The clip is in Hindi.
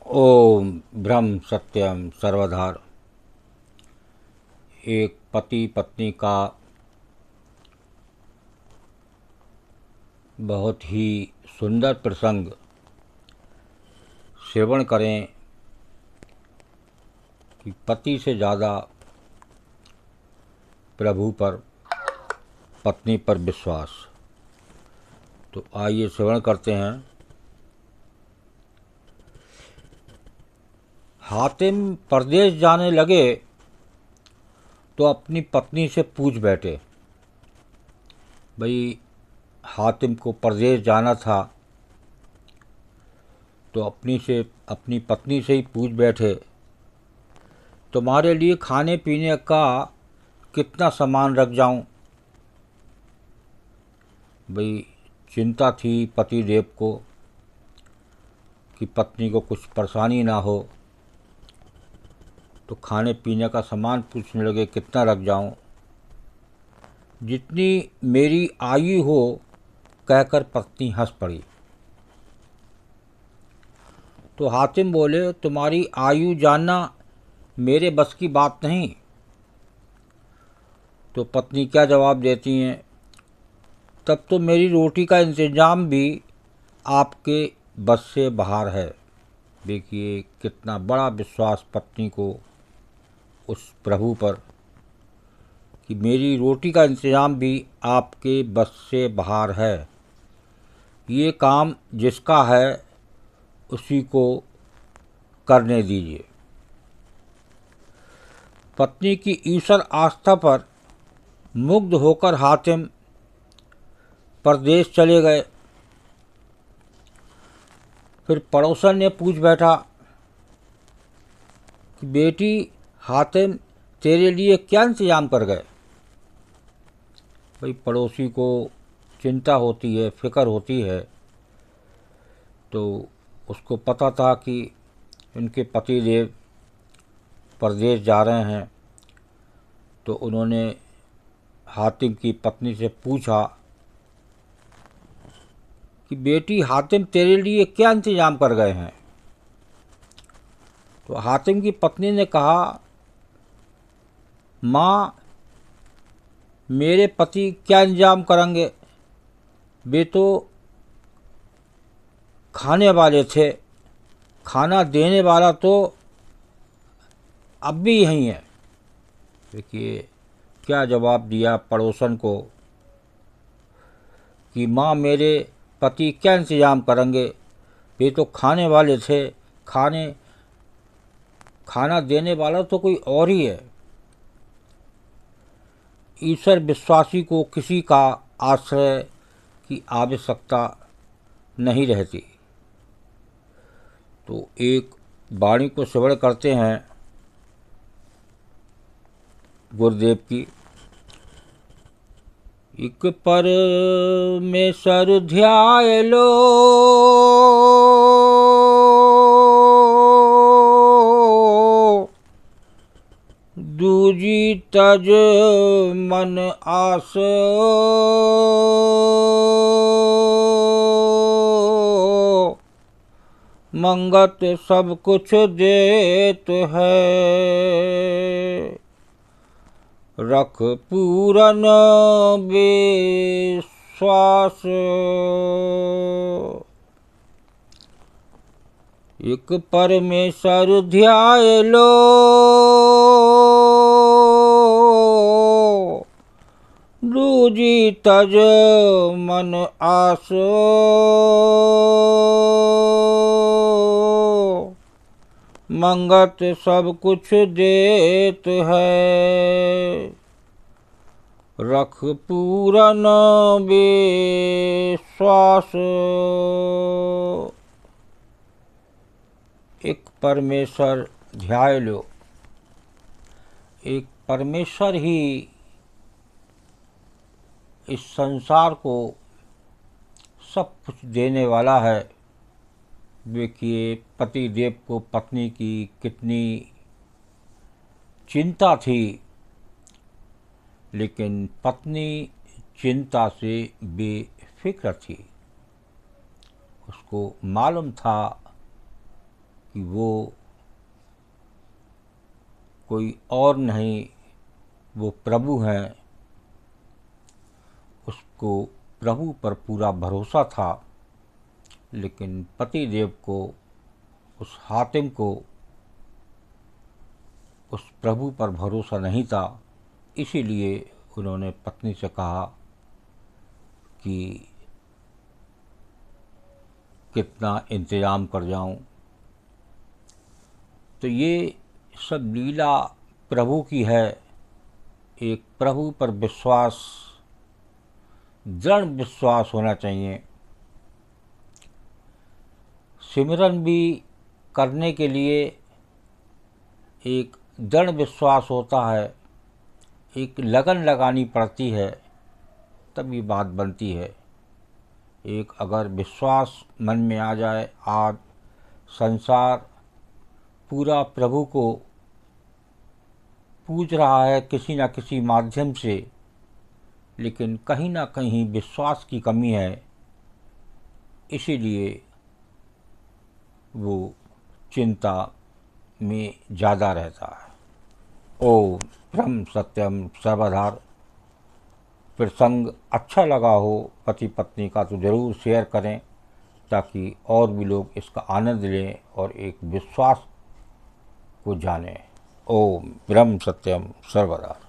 ओम ब्रह्म सत्यम सर्वधार। एक पति पत्नी का बहुत ही सुंदर प्रसंग श्रवण करें कि पति से ज़्यादा प्रभु पर, पत्नी पर विश्वास। तो आइए श्रवण करते हैं। हातिम परदेश जाने लगे तो अपनी पत्नी से पूछ बैठे। भाई, हातिम को परदेश जाना था तो अपनी पत्नी से ही पूछ बैठे, तुम्हारे लिए खाने पीने का कितना सामान रख जाऊं। भाई, चिंता थी पति देव को कि पत्नी को कुछ परेशानी ना हो, तो खाने पीने का सामान पूछने लगे, कितना रख जाऊं। जितनी मेरी आयु हो, कहकर पत्नी हंस पड़ी। तो हातिम बोले, तुम्हारी आयु जानना मेरे बस की बात नहीं। तो पत्नी क्या जवाब देती हैं, तब तो मेरी रोटी का इंतजाम भी आपके बस से बाहर है। देखिए कितना बड़ा विश्वास पत्नी को उस प्रभु पर कि मेरी रोटी का इंतजाम भी आपके बस से बाहर है। ये काम जिसका है उसी को करने दीजिए। पत्नी की ईश्वर आस्था पर मुग्ध होकर हातिम परदेश चले गए। फिर पड़ोसन ने पूछ बैठा कि बेटी, हातिम तेरे लिए क्या इंतजाम कर गए। भाई, पड़ोसी को चिंता होती है, फिक्र होती है, तो उसको पता था कि उनके पति देव परदेश जा रहे हैं। तो उन्होंने हातिम की पत्नी से पूछा कि बेटी, हातिम तेरे लिए क्या इंतजाम कर गए हैं। तो हातिम की पत्नी ने कहा, माँ, मेरे पति क्या इंतजाम करेंगे, वे तो खाने वाले थे, खाना देने वाला तो अब भी यहीं है। देखिए क्या जवाब दिया पड़ोसन को कि माँ, मेरे पति क्या इंतजाम करेंगे, वे तो खाने वाले थे, खाना देने वाला तो कोई और ही है। ईश्वर विश्वासी को किसी का आश्रय की आवश्यकता नहीं रहती। तो एक वाणी को श्रवण करते हैं गुरुदेव की। एक परमेश्वर ध्याय लो, दूजी तज मन आस, मंगत सब कुछ देत है, रख पूरन विश्वास। एक परमेश्वर ध्याय लो, दूजी तज मन आस, मंगत सब कुछ देत है, रख पूरन विश्वास। एक परमेश्वर ध्याय लो। एक परमेश्वर ही इस संसार को सब कुछ देने वाला है। देखिए पति देव को पत्नी की कितनी चिंता थी, लेकिन पत्नी चिंता से बेफिक्र थी। उसको मालूम था कि वो कोई और नहीं, वो प्रभु हैं। उसको प्रभु पर पूरा भरोसा था, लेकिन पतिदेव को, उस हातिम को उस प्रभु पर भरोसा नहीं था। इसीलिए उन्होंने पत्नी से कहा कि कितना इंतज़ाम कर जाऊं। तो ये सब लीला प्रभु की है। एक प्रभु पर विश्वास, दृढ़ विश्वास होना चाहिए। सिमरन भी करने के लिए एक दृढ़ विश्वास होता है, एक लगन लगानी पड़ती है, तभी बात बनती है। एक अगर विश्वास मन में आ जाए, आज संसार पूरा प्रभु को पूज रहा है किसी न किसी माध्यम से, लेकिन कहीं ना कहीं विश्वास की कमी है, इसीलिए वो चिंता में ज़्यादा रहता है। ओम ब्रह्म सत्यम सर्वधार। प्रसंग अच्छा लगा हो पति पत्नी का तो ज़रूर शेयर करें, ताकि और भी लोग इसका आनंद लें और एक विश्वास को जानें। ओम ब्रह्म सत्यम सर्वदा।